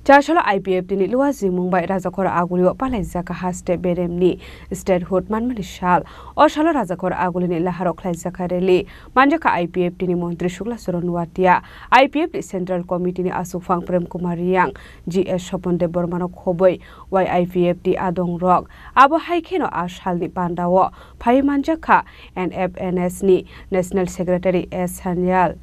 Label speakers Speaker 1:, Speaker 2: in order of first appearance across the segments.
Speaker 1: Chashalo IPF tini luwazi Mumbai Rajakora Agulio Palazaka haste beremni statehood manmani shal or shalo Rajakora Agulini Laharo Klazakareli Manjaka IPF tini Montri Shugla Soronwatia IPF Central Committee ni Asufang Prem Kumariang GS Shopon de Bormano Koboi YIPF di Adong Rock Abo Haikino Ashal ni Pandawo Pai Manjaka NFNS ni National Secretary S. Hanyal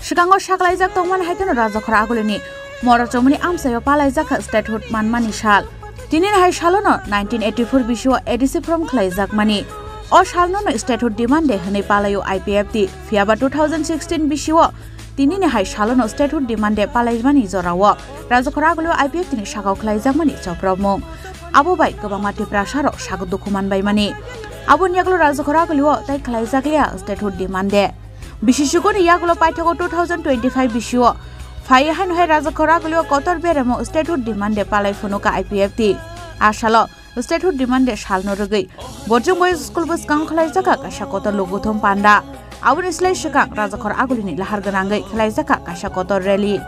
Speaker 2: Shikango Shaklaizak Tongman Haikano Rajakora Agulini Mora Chomuni Amsayo Palaizaka Statehood Manmani Shal Tinin Hai Shalono 1984 Bisho Edisi from Klaizak Mani O Shalno Statehood Demand Hane Palayo IPFT Fiaba 2016 Bisho Tinin Hai Shalono Statehood Demand Palaizmani Zorawa Rajakora Agulo IPFT ni Shakau Klaizak Mani Chopromo Abu Bai Kabamati Prasharo Shako Dokuman by Mani Abu Nyaglo Rajakora Agulo Tai Klaizaklia Statehood Demand Bishishukun Yagulo Paitako 2025 Bisho Fire Hanhe Rajakora Agulo Kotor Beremo Statehood Demand Palai Funuka IPFT Ashalo Statehood Demand Shalno Rugi Bojum Boys School Bus Kanklaizaka Kashakoto Logutum Panda Our Isla Shaka Rajakora Agulini Lahargananga Klaizaka Kashakoto Rally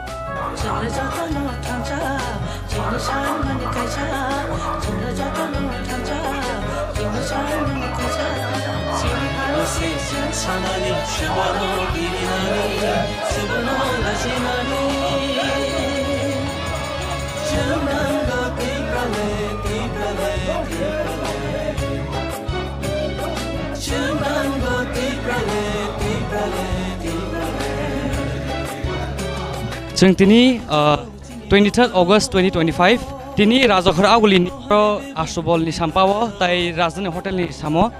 Speaker 3: Tini 23 August 2025 Tini Rajakora Agulini Asubol ni Sampawa Tai Razdani Hotel ni Samo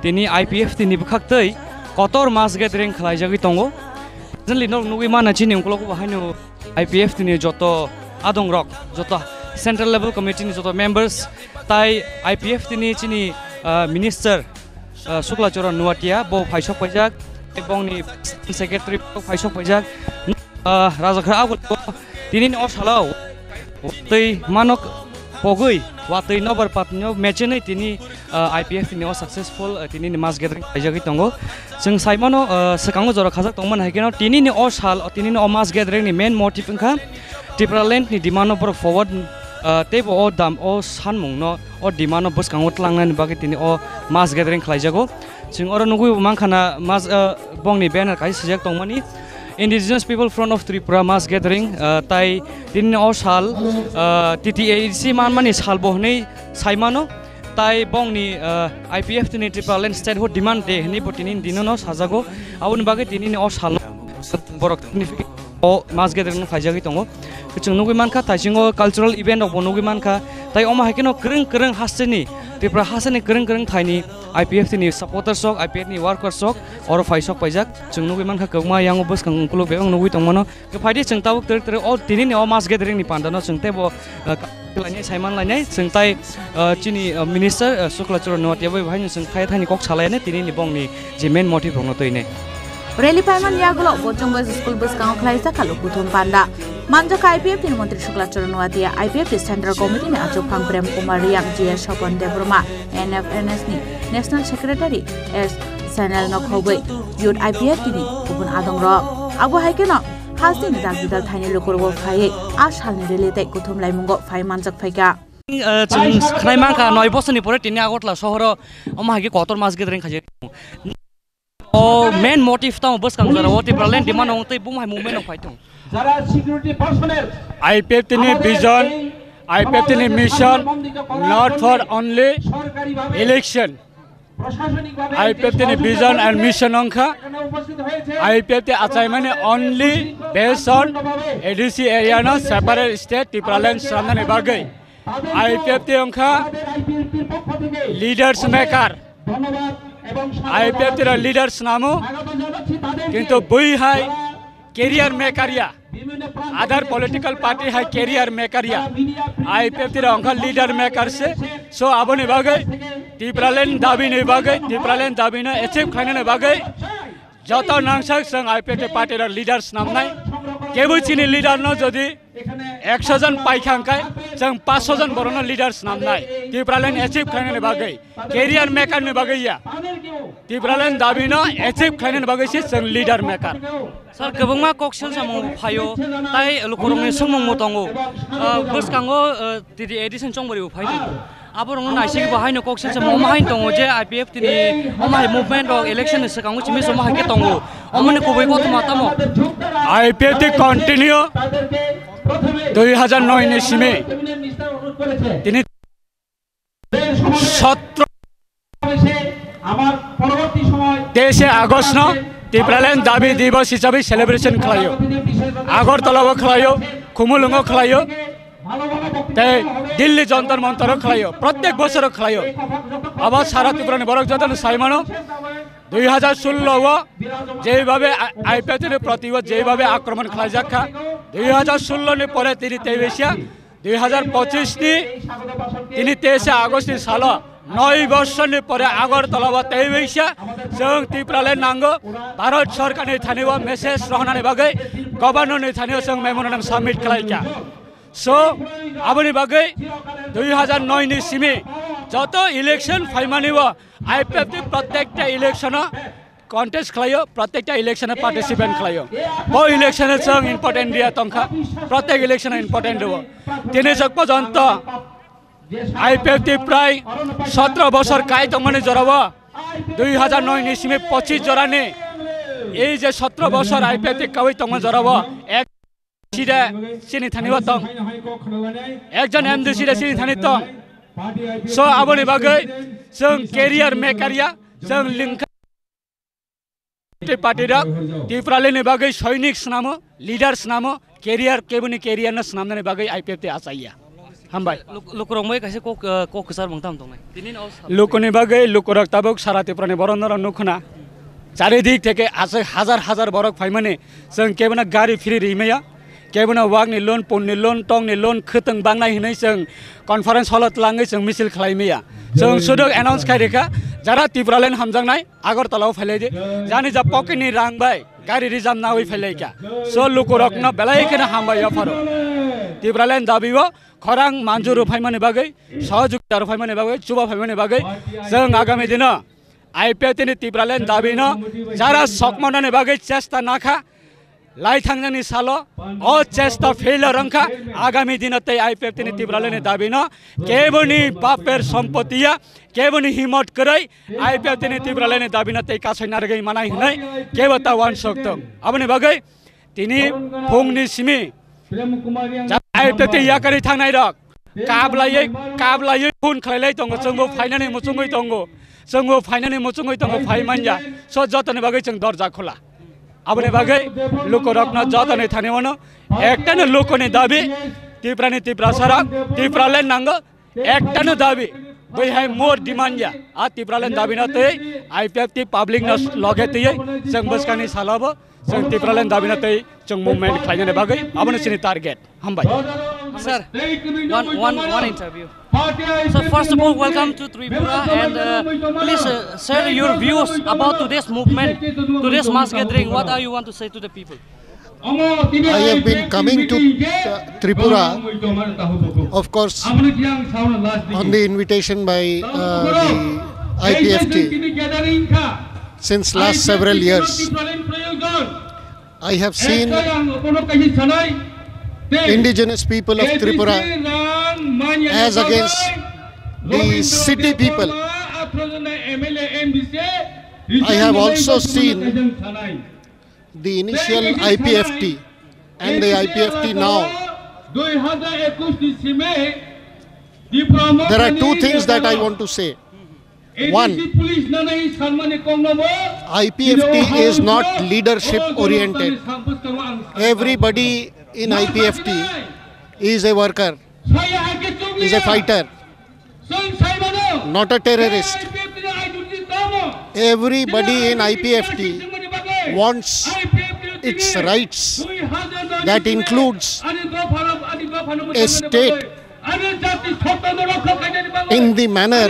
Speaker 3: Tini IPF tini bukhaktei kotor mas gathering khlaijagi tongo janli nugui mana chini ungkolo bahano IPF tini joto adong rock joto central level committee ni joto members tai IPF tini chini minister Shukla Chora Nuatia bo phaisok pajak ebong ni secretary phaisok pajak Rajakora Agul tini osalo tei manok pogui watei nobar patnyo mechene tini IPF tini successful tini mas gathering ajagi tongo sing saimano sekango jora khajak tongman haikeno tini ni osal tini ni mas gathering ni main motive kha Tipraland ni demand for forward tebo o dam o sanmung no o demand of bus kangot langnan bagi tini o mas gathering khlaijago sing oro nugui mangkhana mas bongni banner kai sejak tongmani Indigenous people front of Tripura mass gathering tai tini osal TTAC manmani salbohni saimano tai bongni IPF tini Tripaland statehood demand de ni botini dinono sajago awun bagi tini osal borok significant o mass gathering khajagi tongo chungnugi manka taijingo cultural event of bonugi manka tai oma hakino kreng haseni Tripura haseni kreng thaini IPF tini supporters sok IPF ni workers sok oro faisok pajak chungnugi manka kagma yang bus kang kulo beong nugui tongmono ke phaidi chungtau ter o tini ni o mass gathering ni pandano chungtebo lainai saiman lainai chungtai chini minister Shukla Chora Nuatia bai bhaini chungthai thani kok chalaine tini ni bongni je main motive bongno toine
Speaker 2: Rally Paiman Yagulo Bojong Boys School Bus Kanklaizaka Lokutum Panda Manjaka IPF tini Montri Shukla Chora Nuatia IPF Central Committee ni Asufang Prem Kumariang GS Shopon de Burma NFNS ni National Secretary S. Sanal Nokhoboi Youth IPF tini Ubun Adong Rock Abu Haikeno Hasin Dagdal Thaini Lokurbo Phai Ashal ni relate Kutum Laimungo Phai Manjak Phaika
Speaker 3: Khnaimanka 9 বছরনি পরে তিনি আগতলা শহর অমাহাগি কতর মাস গেদরিং খাজে o main motive ta bus kang jara oti Tipraland demand ong tei bumhai movement ong phaitung
Speaker 4: jara security personnel
Speaker 5: IPF tini vision IPF tini mission not for only election IPF tini vision and mission ongkha IPF te achai mane only based on ADC area no separate state Tipraland samane bagai IPF te ongkha leaders maker IPF tira leaders namo kintu bui hai career maker ya other political party hai career maker ya IPF tira angka leader maker se so abone bagai tipralen dabi ne bagai tipralen dabi na achieve khaina ne bagai jata nangsak sang IPF party ra leaders nam nai kebu chini leader no jodi 100 জন পাইখাংকাই जों 500 জন বরণ leaders নাম নাই Tipraland achieve খাইনে বাগै career maker ने बागैया तिब्रालेन दाबिनो achieve खाइने बागैसि जों leader maker
Speaker 3: sir गोबांमा कक्सेल सामो फायो ताइ लुखरंनि सोमों मतंगो बसकांगो तिदि addition चंबरि फाइदो आबरंग नाइसिग बाहायनो कक्सेल सामो माहाय दंगो जे आईपीएफ तिनि अमाय मुभमेन्ट अफ इलेक्शन सकांगो चिमि सम हाके दंगो अमने कोबै गतमा तामो
Speaker 5: आईपीएफ ति कन्टिन्यू 2009 ने सिमे তিনি 17 23 আগস্ট ন तिब्रालेन दाबी दिवस हिसाबै सेलिब्रेशन खालायो आगरतलाव खालायो खुमुलुंग खालायो ते दिल्ली जंतर मंतर खालायो प्रत्येक बছর खालायो अब सारा त्रिपुरानि बरक जतन साइमानो 2016 যেভাবে আইপিএফের প্রতিবাদ যেভাবে আক্রমণ খালাইজাখা 2016 নি পরে তিনি 2025 নি তিনি 23 আগস্ট নি সাল 9 বছরनि পরে আগরতলা 23 जों तिब्रालेन नांगो भारत सरकारनि थानिवा मेसेज रहनानि बागै गभर्नरनि थानिवा जों मेमोरेन्डाम सबमिट खालाइका सो आबनि बागै 2009 नि सिमे जत इलेक्शन फाइमानिवा आईपीएफ प्रत्येकटा इलेक्शन कन्टेस्ट खालायो प्रत्येकटा इलेक्शन पार्टिसिपेट खालायो बो इलेक्शन जों इम्पोर्टेन्ट दिया तंखा प्रत्येक इलेक्शन इम्पोर्टेन्ट हो तिनि जग पर्यन्त आईपीएफ प्राय 17 বছর काई तंगमनि जराव 2009 नि सिमे 25 जरानि এই যে 17 বছর आईपीएफ काई तंगमनि जराव एक सिदा सिनि थानिवा तंग एकजन एमडी सिदा सिनि थानि तंग सो आबनि बागै जों केरियार मेकारिया जों लिंक पार्टी रा तिब्रालेनि बागै सैनिक नामो लीडर्स नामो केरियार केबुनि केरियार न नामनि बागै आईपीएफ ते आसाइया हामबाय
Speaker 3: लुकरंमै कासे ककसार मंगताम दंनाय दिनि
Speaker 5: लुकनि बागै लुकरक ताबक सारा तिब्रानि बरनर नुखना चारिदिक থেকে আছে হাজার হাজার বরক ফাইমাने जों केबुना गारि फ्रि रिमेया केबुना वागनि लोन पननि लोन टंगनि लोन खोतों बांनाय हिनै जों कन्फारेन्स हलत लाङै जों मिसिल खालायमेया जों सुदक एनाउन्स खायरेखा जारा तिब्रालेन हामजांनाय आगरतलाव फायलायदे जानि जा पकेटनि रांबाय गारि रिजार्भ नावै फायलायका सो लुकरकना बेलायखेना हामबाय याफारो तिब्रालेन दाबिबो खरां मानजुरु फाइमाने बागै सहजुगतार फाइमाने बागै चुबा फाइमाने बागै जों आगामी दिन आईपीएफ नि तिब्रालेन दाबिनो जारा सकमानाने बागै चेष्टा नाखा लाइथांनि सालो ओ चेष्टा फेलर रंखा आगामी दिन तै आईपीएफ नि तिब्रालेन दाबिनो केबुनि बापेर सम्पत्तिया केबुनि हिम्मत करै आईपीएफ नि तिब्रालेन दाबिनो तै कासै नारगै मानाय हुनै केबता वान सक्तो आबनि बागै तिनि फुंनि सिमी आईपीएफ याकरि थांनाय रक काबलायै फुन खालायलाय दङ जोंबो फाइनानै मुचुङै दङ जोंबो फाइनानै मुचुङै दङ फाइमानजा सो जतने बागै जों दरजा खोला आबने बागै लुकरकना जतने थानेवनो एकटानो लुकनि दाबी तिब्रानि तिब्रा सारा तिब्रालेन नांगो एकटानो दाबी बैहाय मोर डिमान्डया आ तिब्रालेन दाबिना तै आईपीएफ ति पब्लिक न लगे तै जों बसकानि सालाबो जों तिब्रालेन दाबिना तै जों मुभमेन्ट खालायनो बागै आबनो सिनि टार्गेट हामबाय
Speaker 3: sir one interview so first of all welcome to Tripura and please share your views about today's movement today's mass gathering what are you want to say to the people
Speaker 6: I have been coming to Tripura, of course, on the invitation by the IPFT since last several years. I have seen indigenous people of Tripura as against the city people. I have also seen the initial IPFT and the IPFT now. There are two things that I want to say. One, IPFT is not leadership oriented. Everybody in IPFT is a worker, is a fighter, not a terrorist. Everybody in IPFT wants its rights, that includes a state in the manner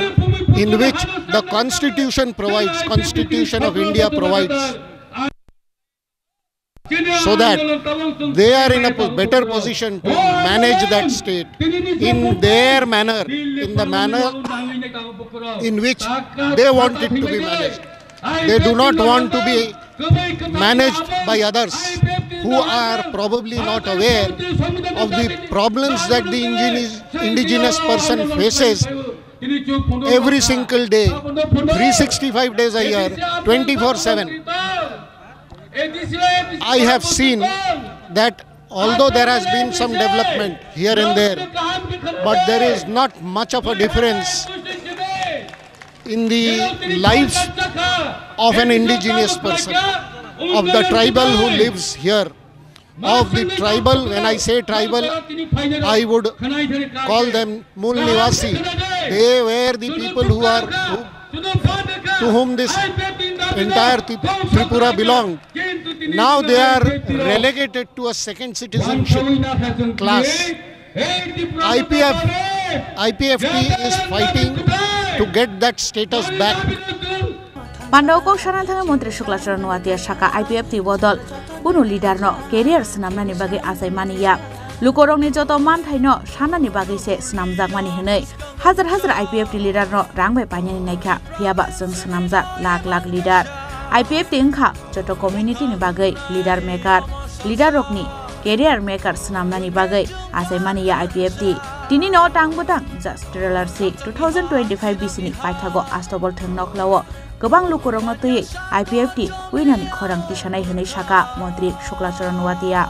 Speaker 6: in which the Constitution provides, Constitution of India provides, so that they are in a better position to manage that state in their manner, in the manner in which they want it to be managed. They do not want to be managed by others who are probably not aware of the problems that the indigenous person faces every single day, 365 days a year, 24/7. I have seen that although there has been some development here and there, but there is not much of a difference in the lives of an indigenous person, of the tribal who lives here, of the tribal. When I say tribal, I would call them Mool Nivasi. They were the people to whom this entire Tripura belonged. Now they are relegated to a second citizenship class. IPFT is fighting to get that status back.
Speaker 2: Pandau sana thang Menteri Syuklacharan Nuwatia Shaka IPFT bodol kuno leader no career senamnani bagi asai mania. Lukorong ni joto manthai no sanani bagi se senamjak mani henei. Hajar IPFT leader no rangbai panyani naikha phiaba jeng senamjak lakh leader. IPFT engkha joto community ni bagai leader maker rokni career maker senamnani bagai asai mania IPFT. Tini no tang-butang just trailer si 2025 BC ni paithago astobol thengnoklawo gobang lukurong tui IPFT winani khorang tisanai henei Shaka Menteri Syuklacharan Nuwatia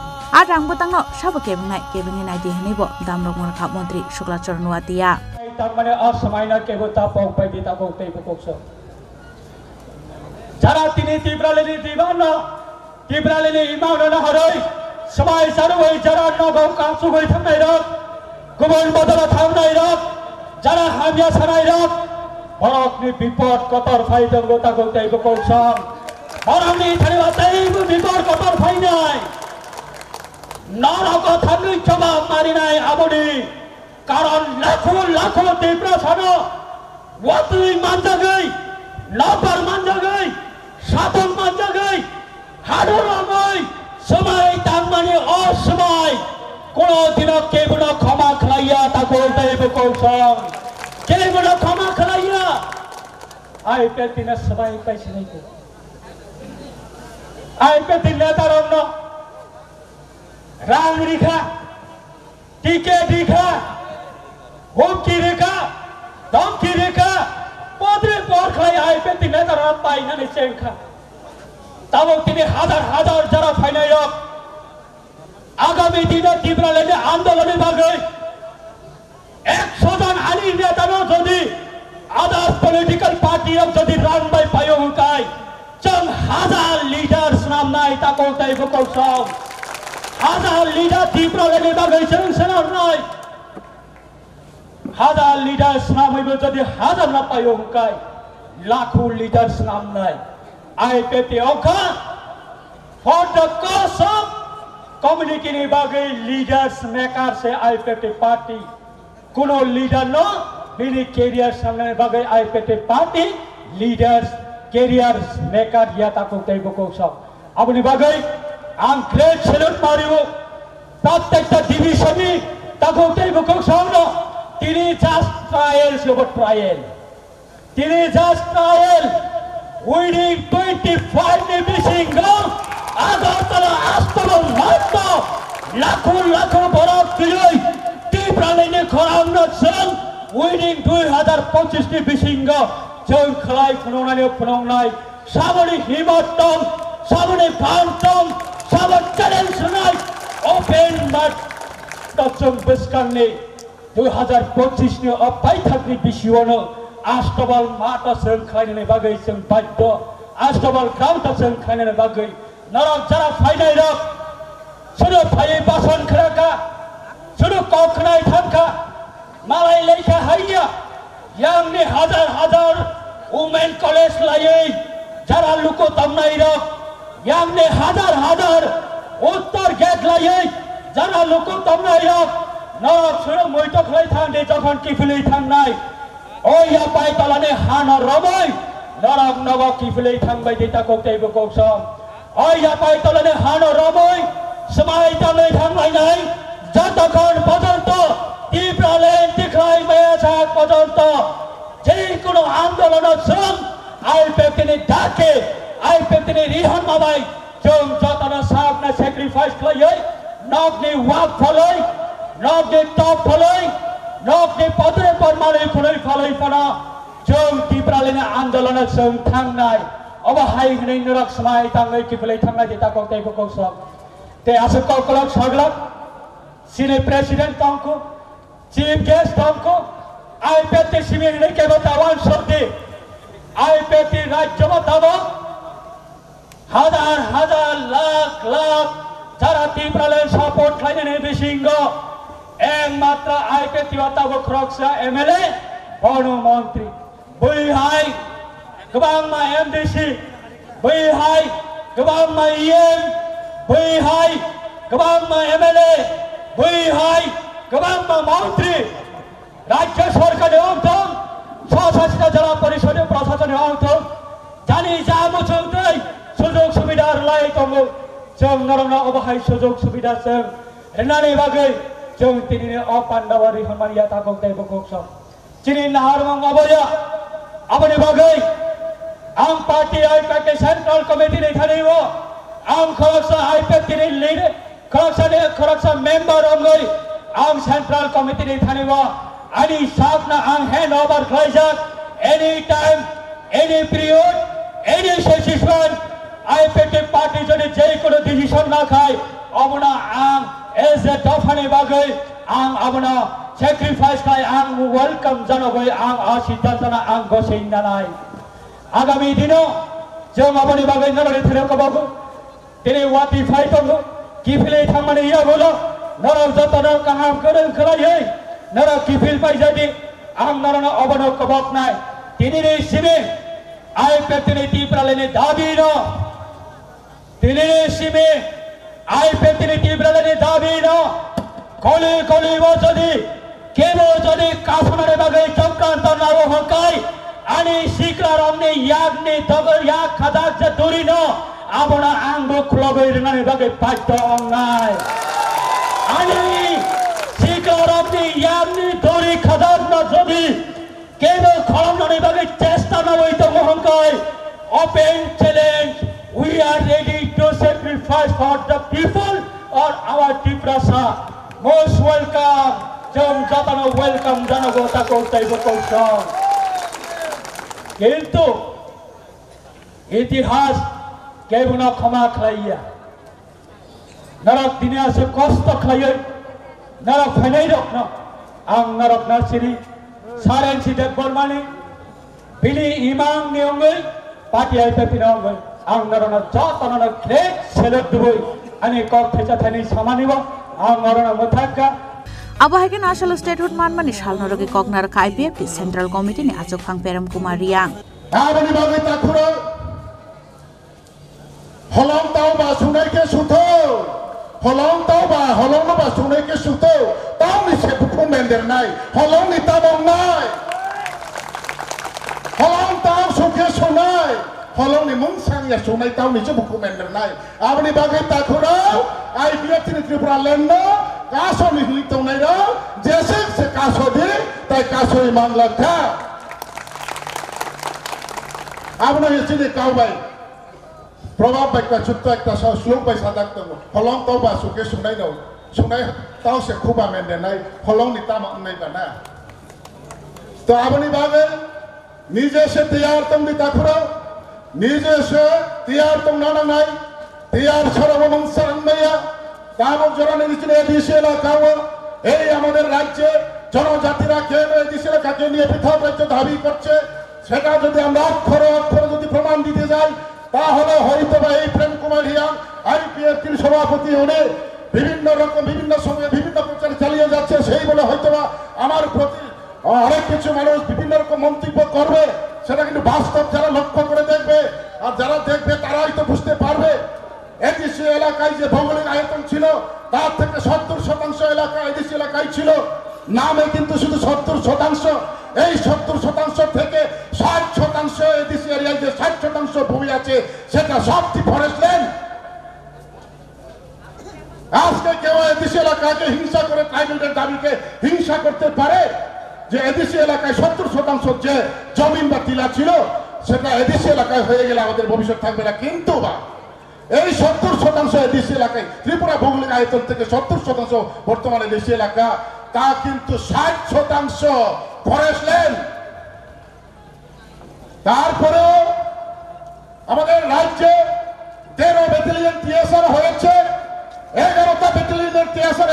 Speaker 2: tang-butang no sabo kebingai nai di henei bo damrok morkha Menteri Syuklacharan Nuwatia
Speaker 4: tamane asamaina kebota pong pai dita pong tei pokso jara tini tibraleni divana tibraleni imauno na haroi samai saroi jara nogo kamsu goi thamnai ro Kubun badara thamnai rok, jara hamia sanai rok, borok ni bipod kotor phai jangota gotai bokosam, borok ni thariwatai bipod kotor phai nai, naroko thamni coba mari nai abodi, karon lakho tibra sano, watui manjagai, lapar manjagai, satung manjagai, hador amai, samai tangmani osmai. Kono dino kebuno khama khlaiya tako dai bokosam kebuno khama khlaiya ai petina sabai paisnai ko ai petina taronno rang rikha tike dikha homki rikha domki rikha podre por khlai ai petina taron paina ni chengkha tabo tini হাজার jara phainai rok আগামী দিনে ত্রিপুরাল্যান্ডে আন্দোলনে ভাগে 100 জন আলী নেতানো যদি আদার political party of যদি রানবাই পায়ংকাই চং হাজার leaders নাম নাই তাকো তাই বকলসম হাজার লিডার ত্রিপুরাল্যান্ডে ভাগে চং সেনার নাই হাজার লিডার্স নাম হইব যদি হাজার না পায়ংকাই লাখো লিডার্স নাম নাই আইপিএফটি অকা for the cause of community ni bagai leaders maker se IPFT party kuno leader no bini career samne bagai IPFT party leaders careers maker ya tako tai bokosam abuni bagai am great salute mariu প্রত্যেকটা ডিভিশনে tako tai bokosam no tini just trial winning 25 ni missing go Agartala Astro Mato Lakho Borok Kiloi Tipralene Khorang not son winning 2025 ni bisinga Jeng Khlai Phononai Sabani Himatong Sabani Pantong Sabat challenge nai open but Tachong Biskanne 2025 ni apai thakni bisiwono Astobal Mata Seng Khaine bagai seng baddo Astobal Kauta Seng Khaine bagai Narok jara fainai rok sudah fai bason khraka sudah kok khnai thamka malai leikha haiya yang ni hajar women college lai jara luko tamnai rok यामने हजार हजार उत्तर gate लायै जाना लोक तमनायक नरक सुरो मैतो खलै थांदे जखन किफिलै थांनाय ओ या पाइ तलाने हान रमै नरक नव किफिलै थांबाय दिता कोक्तैबो कोक्सम ओ या पाइ तलाने हान रमै समाय तांलै थांलायनाय যতক্ষণ পর্যন্ত তীব্রলেন টিকলাই মেয়াছাক পর্যন্ত যে কোনো আন্দোলনের শ্রম আইপিএফ তিনি ডাকে আইপিএফ তিনি রিহন মাবাই जों जतना साबना सेक्रिफाइस खालायो नगनि वाक फलै नगनि टप फलै नगनि पदरे परमानै खुनै फलै फना जों तीब्रलेन आन्दोलन जों थांनाय अब हाय हनै नरक समाय तांलै किफलै थांनाय दिता कोक्तैबो कोक्सम ते आसे कलक सगलक Sine President Tongko, Chief Guest Tongko, IPEF Simi Nike Batawan Shorty, IPEF Rajya Batava, Hazar lakh, Jara Tibralen support Klainen Bishingo, Eng Matra IPEF Batava Kroksa MLA, Bono Montri, Bui High, Gabama MDC, Bui High, Gabama EM, Bui High, Gabama MLA, Bui High, Gabama Montri, Rajya Sarkare Ontom, Sasasita Jala Parishode Prasasane Ontom, Jani Jamu Chongtai, Sujok Subidar Lai Tongo, Jong Narana Obahai Sujok Subidar Sem, Renani Bagay, Jong Tini Opandawari Hamariata Koktai Bokoksa, Chinin Harmang Abaya, Abani Bagay, Am Party IPEC Central Committee Nithaniwa, Am Khalsa IPEC leader. Corruption member only ang Central Committee ni Thaniwa ani sakna ang hand over Klaizak anytime any period any session IPEF party jodi jai kono decision na khai abuna ang as a dofane bagai ang abuna sacrifice khai ang welcome janogoi ang asiddantana ang gosein nanai agami dino jong abani bagai nalari thero kababu tini wati fight ongo किफिलै थांमाने या बोलो नरक जतना काहाम करन खलायै नरक किफिल पाइ जादि आं नरना अबनो कबक नाय तिनिनि सिमे आइपेफ तिनि तीब्रलेनि दाबि न तिनिनि सिमे आइपेफ तिनि तीब्रलेनि दाबि न कलि कलि बजदि केबो जदि काफनारे बागै चक्रान्त नाव हकाय अनि सिक्रा रमनि यागनि दगर याग खदाक जे दुरि न Abona anggo klobai dengan bagai pajto ongai. Ani sikarapni yamni dori khadar na jodi keno khalam na bagai chesta na woi to mohonkai. Open challenge. We are ready to sacrifice for the people or our Tiprasa. Most welcome. Jom jatano welcome janago tako taibo kousam. Kintu itihas Kebuna Kama Klaya Narak Dinia se Costa Klaya Narak Fanedok no Ang Narak Nasiri Saren Sidak Bormani Billy Imam Neongay Pati IPEF Neongay Ang Narana Jatana Klek Selek Duboy Ani Kok Thani Samaniwa Ang Narana Muthaka
Speaker 2: Abahake National Statehood Manmani Shalnorogi Kognar IPEF Central Committee ni Ajok Phang Peram Kumar Riang
Speaker 6: Abani Bagai Takuro Holong tau ba sunai ke suto, holong tau ba holong ba sunai ke suto, tau ni se buku mender nai, holong ni tabong nai, holong tau suke sunai, holong ni mungsang ya sunai tau ni se buku mender nai. Abani bagai takurau, IPEF ni Tripura lendo, kaso ni hitong nai do, jesek se kaso di, tai kaso imang lagta. Abani yesini kau bai. Probab baik cutta ekta slok bai sadak to holong tau ba suke sunai do sunai tau se khuba mende nai holong ni tama nai bana to abani bagai nije se tiyar tum di takhura nije se tiyar tum nana nai tiyar sarabon sarang maya tamok jorane nichine edisela kawa ei amader rajye জনজাতিরা কেন এদেশের কাকে নিয়ে পৃথক রাজ্য দাবি করছে সেটা যদি আমরা অক্ষরে অক্ষরে যদি প্রমাণ দিতে যাই তাহলে হয়তো বা এই প্রেম কুমার রিয়াং আইপিএফটির সভাপতি হলে বিভিন্ন রকম বিভিন্ন সময়ে বিভিন্ন প্রচার চালিয়ে যাচ্ছে সেই বলে হয়তো বা আমার প্রতি
Speaker 7: অনেক কিছু মানুষ বিভিন্ন রকম মন্তব্য করবে, সেটা কিন্তু বাস্তব যারা লক্ষ্য করে দেখবে আর যারা দেখবে তারাই তো বুঝতে পারবে। এডিসি এলাকায় যে ভৌগোলিক আয়তন ছিল তার থেকে 70% এলাকা এডিসি এলাকায় ছিল, নামে কিন্তু শুধু 70%। এই 70% থেকে 60% এডিসি এরিয়ায় যে 60% ভূমি আছে সেটা সবটি ফরেস্ট ল্যান্ড। আজকে কেউ এডিসি এলাকাকে হিংসা করে ট্রাইবেলদের দাবিকে হিংসা করতে পারে যে এডিসি এলাকায় 70% যে জমিন বা টিলা ছিল সেটা এডিসি এলাকায় হয়ে গেলে আমাদের ভবিষ্যৎ থাকবে না। কিন্তু বা এই 70% এডিসি এলাকায় ত্রিপুরা ভৌগোলিক আয়তন থেকে 70% বর্তমানে এডিসি এলাকা, তা কিন্তু 60% ফরেস্ট ল্যান্ড। তারপরেও আমাদের রাজ্যে 13 ব্যাটালিয়ন টিএসআর হয়েছে, 11টা ব্যাটালিয়নের টিএসআর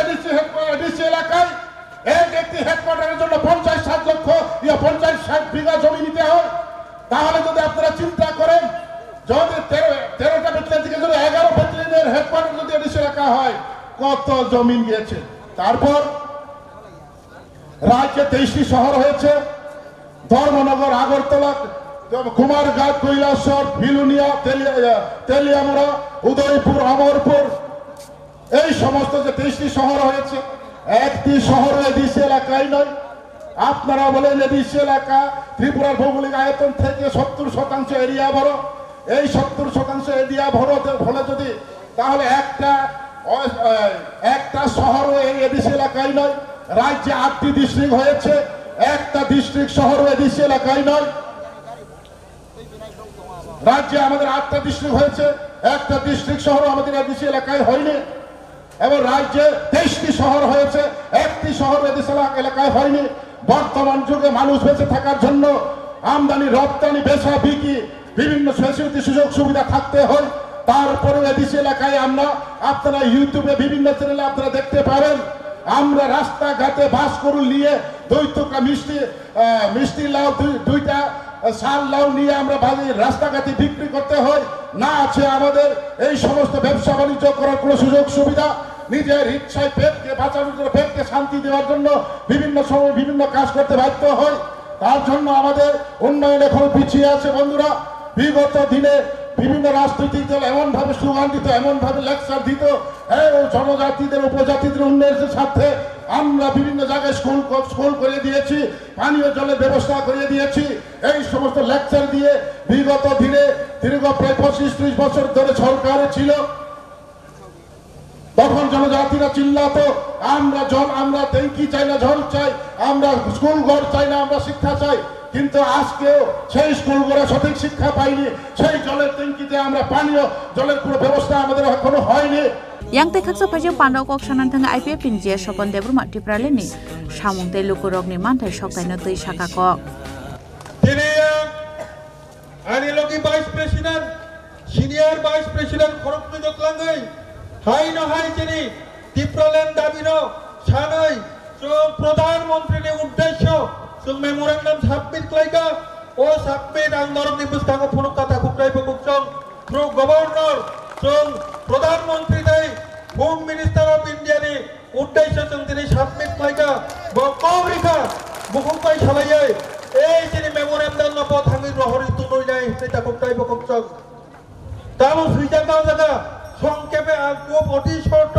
Speaker 7: এডিসি এলাকায়। একটি হেডকোয়ার্টারের জন্য 50-60 লক্ষ 50-60 বিঘা জমি নিতে হয়। তাহলে যদি আপনারা চিন্তা করেন, যদি 13টা ব্যাটালিয়ন থেকে যদি 11 ব্যাটালিয়নের হেডকোয়ার্টার যদি এডিসি এলাকা হয়, কত জমিন গিয়েছে। তারপর রাজ্যে 23টি শহর হয়েছে, ধর্মনগর, আগরতলা, কুমারঘাট, কৈলাসহর, বিলুনিয়া, তেলিয়ামুড়া, উদয়পুর, অমরপুর, এই সমস্ত যে 23টি শহর হয়েছে, একটি শহর এডিসি এলাকায় নয়। আপনারা বলেন এডিসি এলাকা ত্রিপুরার ভৌগোলিক আয়তন থেকে 70% এরিয়া বড়। এই 70% এরিয়া বড় হলে যদি তাহলে একটা শহর এই এডিসি এলাকায় নয়। রাজ্যে 8টি ডিস্ট্রিক্ট হয়েছে, একটা ডিস্ট্রিক্ট শহর এডিসি এলাকায় নয়। রাজ্যে আমাদের 8টা ডিস্ট্রিক্ট হয়েছে, একটা ডিস্ট্রিক্ট শহর আমাদের এডিসি এলাকায় হয়নি। এবং রাজ্যে 23টি শহর হয়েছে, একটি শহর এডিসি এলাকায় হয়নি। বর্তমান যুগে মানুষ বেঁচে থাকার জন্য আমদানি রপ্তানি বেচা বিক্রি বিভিন্ন ফ্যাসিলিটি সুযোগ সুবিধা থাকতে হয়। তারপরে এডিসি এলাকায় আপনারা ইউটিউবে বিভিন্ন চ্যানেলে আপনারা দেখতে পাবেন, আমরা রাস্তাঘাটে বাস করু নিয়ে 2 টুকরা মিষ্টি লাউ, 2টা শাল লাউ নিয়ে আমরা রাস্তাঘাটে বিক্রি করতে হয়। না আছে আমাদের এই সমস্ত ব্যবসা বাণিজ্য করার কোনো সুযোগ সুবিধা। নিজের ইচ্ছায় পেটকে বাঁচানোর জন্য, পেটকে শান্তি দেওয়ার জন্য বিভিন্ন সময় বিভিন্ন কাজ করতে বাধ্য হয়। তার জন্য আমাদের উন্নয়ন এখন পিছিয়ে আছে বন্ধুরা। বিগত দিনে বিভিন্ন রাজনৈতিক দল এমন ভাবে স্লোগান দিত, এমন ভাবে লেকচার দিত, জনজাতিদের উপজাতিদের উন্নয়নের স্বার্থে আমরা বিভিন্ন জায়গায় স্কুল করে দিয়েছি, পানীয় জলের ব্যবস্থা করে দিয়েছি। এই সমস্ত লেকচার দিয়ে বিগত দিনে দীর্ঘ প্রায় 25-30 বছর ধরে সরকারে ছিল। তখন জনজাতিরা চিল্লাতো, আমরা ট্যাঙ্কি চাই না, জল চাই, আমরা স্কুল ঘর চাই না, আমরা শিক্ষা চাই। কিন্তু আজকেও সেই স্কুলগুলো সঠিক শিক্ষা পাইনি, সেই জলের ট্যাঙ্কিতে আমরা পানীয় জলের কোনো ব্যবস্থা আমাদের এখনো হয়নি।
Speaker 2: yang te khaksa phajim pandau kok sanan thang IPF tin je sokon debruma tiprale ni samung te lukurok ni manthai soktai no tui saka kok
Speaker 8: tini ani logi vice president senior vice president khoroktu jotlangai hai no hai tini tipralen dabino sanai so pradhan mantri ni uddeshyo sung memorandum submit klaiga o submit ang norok ni pustango phunuk kata khukrai pokukchong through governor sung pradhan mantri dai home minister of India ni uddeshyo sung tini submit klaiga bo kaurika bukhumpai salaiye ei tini memorandum no pothangi rohori tunoi nai eta khukrai pokukchong tamo suijaka jaga সংক্ষেপে খুব অতি short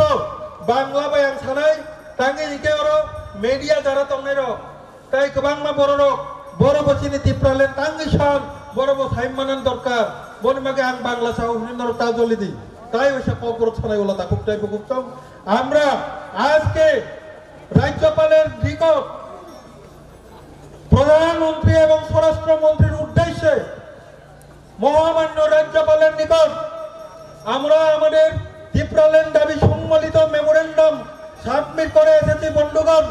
Speaker 8: Bangla বায়াং সানাই তাঙ্গে ইকে ওর media যারা তংনের তাই বাংলা বড় বচিনি তিপ্রালেন তাঙ্গে শান বড় সাইমানান দরকার বনিমাকে আং বাংলা সাউ হিন্দর তা জলি দি তাই ওইসব ককরক ছানাই ওলা তাকুক টাই বুকুকম আমরা আজকে রাজ্যপালের নিকট প্রধানমন্ত্রী এবং স্বরাষ্ট্রমন্ত্রীর উদ্দেশ্যে মহামান্য রাজ্যপালের নিকট আমরা আমাদের তিপ্রালেন দাবি সম্মিলিত মেমোরেন্ডাম সাবমিট করে এসেছি বন্ধুগণ।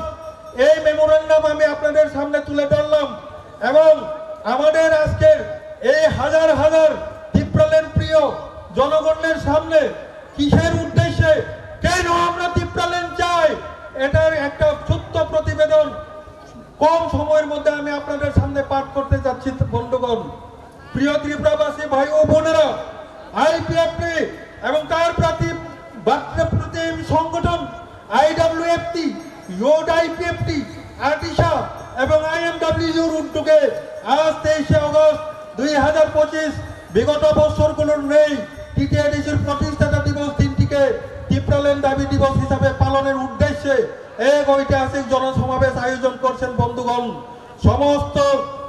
Speaker 8: এই মেমোরেন্ডাম আমি আপনাদের সামনে তুলে ধরলাম এবং আমাদের আজকের এই হাজার হাজার তিপ্রালেন প্রিয় জনগণের সামনে কিসের উদ্দেশ্যে কেন আমরা তিপ্রালেন চাই এটার একটা ছোট্ট প্রতিবেদন কম সময়ের মধ্যে আমি আপনাদের সামনে পাঠ করতে যাচ্ছি বন্ধুগণ। প্রিয় ত্রিপুরাবাসী ভাই ও বোনেরা, IPFT এবং তার প্রতিম সংগঠন IWFT, ইয়োড IPFT, আটিশা এবং নিজের উদ্যোগে আজ 23 আগস্ট 2025 বিগত বছরগুলোর নেই টিটিআইডিসির প্রতিষ্ঠাতা দিবস দিনটিকে ত্রিপুরাল্যান্ড দাবি দিবস হিসাবে পালনের উদ্দেশ্যে এক ঐতিহাসিক জনসমাবেশ আয়োজন করছেন বন্ধুগণ। সমস্ত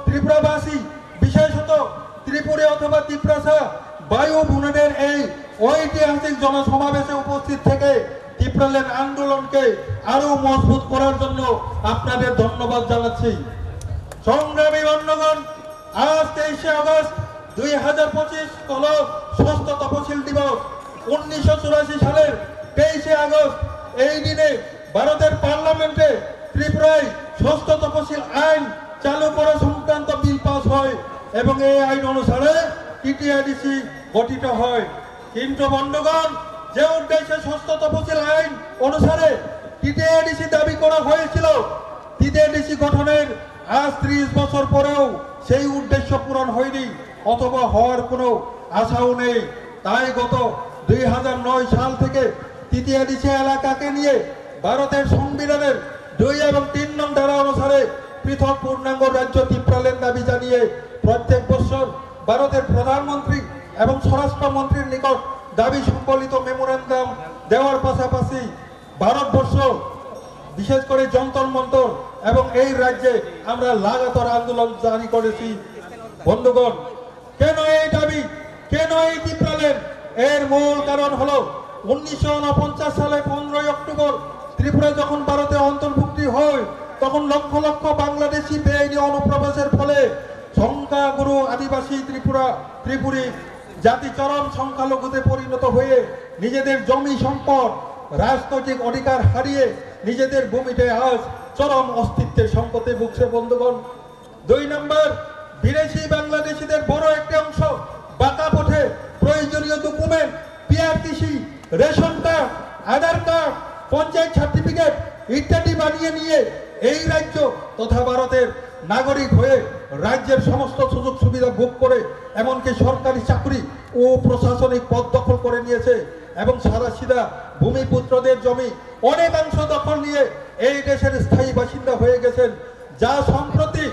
Speaker 8: ত্রিপুরাবাসী বিশেষত ত্রিপুরা অথবা ত্রিপুরাসা বায়ু ভুনের এই ঐতিহাসিক জনসমাবেশে উপস্থিত থেকে ত্রিপুরাল্যান্ড আন্দোলনকে আরো মজবুত করার জন্য আপনাদের ধন্যবাদ জানাচ্ছি। সংগ্রামী বন্ধুগণ, আজ 23 আগস্ট 2025 হলো 6ষ্ঠ তফসিল দিবস। 1984 সালের 23 আগস্ট এই দিনে ভারতের পার্লামেন্টে ত্রিপুরায় 6ষ্ঠ তফসিল আইন চালু করা সংক্রান্ত বিল পাস হয় এবং এই আইন অনুসারে টিটিআইডিসি গঠিত হয়। কিন্তু বন্ধুগণ, যে উদ্দেশ্যে 6ষ্ঠ তফসিল আইন অনুসারে টিটিআইডিসি দাবি করা হয়েছিল, টিটিআইডিসি গঠনের আজ 30 বছর পরেও সেই উদ্দেশ্য পূরণ হয়নি অথবা হওয়ার কোনো আশাও নেই। তাই গত 2009 সাল থেকে টিটিআইডিসি এলাকাকে নিয়ে ভারতের সংবিধানের 2 এবং 3 নং ধারা অনুসারে পৃথক পূর্ণাঙ্গ রাজ্য ত্রিপুরাল্যান্ড দাবি জানিয়ে প্রত্যেক বছর ভারতের প্রধানমন্ত্রী এবং স্বরাষ্ট্রমন্ত্রীর নিকট দাবি সম্বলিত মেমোরান্ডাম দেওয়ার পাশাপাশি ভারতবর্ষ বিশেষ করে যন্তর মন্তর এবং এই রাজ্যে আমরা লাগাতার আন্দোলন জারি করেছি। বন্ধুগণ, কেন এই দাবি, কেন এই ত্রিপুরাল্যান্ড? এর মূল কারণ হলো 1949 সালে 15 অক্টোবর ত্রিপুরা যখন ভারতে অন্তর্ভুক্তি হয়, তখন লক্ষ লক্ষ বাংলাদেশি বেআইনি অনুপ্রবেশের ফলে সংখ্যাগুরু আদিবাসী ত্রিপুরী জাতি চরম সংখ্যালঘুতে পরিণত হয়ে নিজেদের জমি সম্পদ রাজনৈতিক অধিকার হারিয়ে নিজেদের ভূমিতে আজ চরম অস্তিত্বের সংকটে ভুগছে। বন্ধুগণ, 2 নম্বর, বিদেশি বাংলাদেশিদের বড় একটি অংশ বাঁকা পথে প্রয়োজনীয় ডকুমেন্ট, পিআরটিসি, রেশন কার্ড, আধার কার্ড, পঞ্চায়েত সার্টিফিকেট ইত্যাদি বানিয়ে নিয়ে এই রাজ্য তথা ভারতের নাগরিক হয়ে রাজ্যের সমস্ত সুযোগ সুবিধা ভোগ করে এমনকি সরকারি চাকরি ও প্রশাসনিক পদ দখল করে নিয়েছে এবং সাদাসিধা ভূমিপুত্রদের জমি অনেকাংশ দখল নিয়ে এই দেশের স্থায়ী বাসিন্দা হয়ে গেছেন, যা সম্প্রতি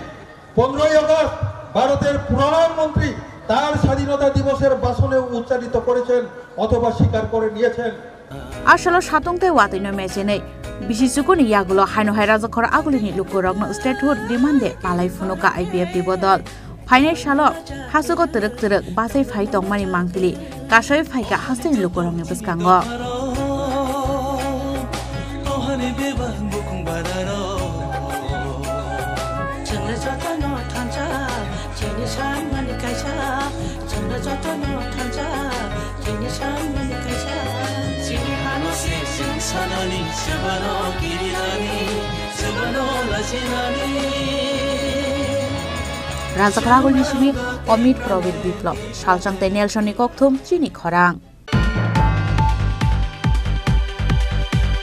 Speaker 8: 15 আগস্ট ভারতের প্রধানমন্ত্রী তার স্বাধীনতা দিবসের ভাষণে উচ্চারিত করেছেন অথবা স্বীকার করে নিয়েছেন।
Speaker 2: আসলে সাতংতে ওয়াতিনো মেচেনে বিশেষকনি ইয়াগুলো হাইনহাই রাজাখর আগুলিনি লুকুরগ্ন স্টেটহুড ডিমান্ডে পালাই ফুনুকা আইপিএফ দিবদল ফাইনাল সালো হাসুগো তরক তরক বাসাই ফাই তংমানি মাংপিলি কাশয় ফাইকা হাসিনি লুকুরগ্নি বসকাঙ্গ রাজাখর আগুলিনি সিমি অমিত প্রবীর বিপ্লব সালচাংতে নেলসনি ককথুম চিনি খরাং।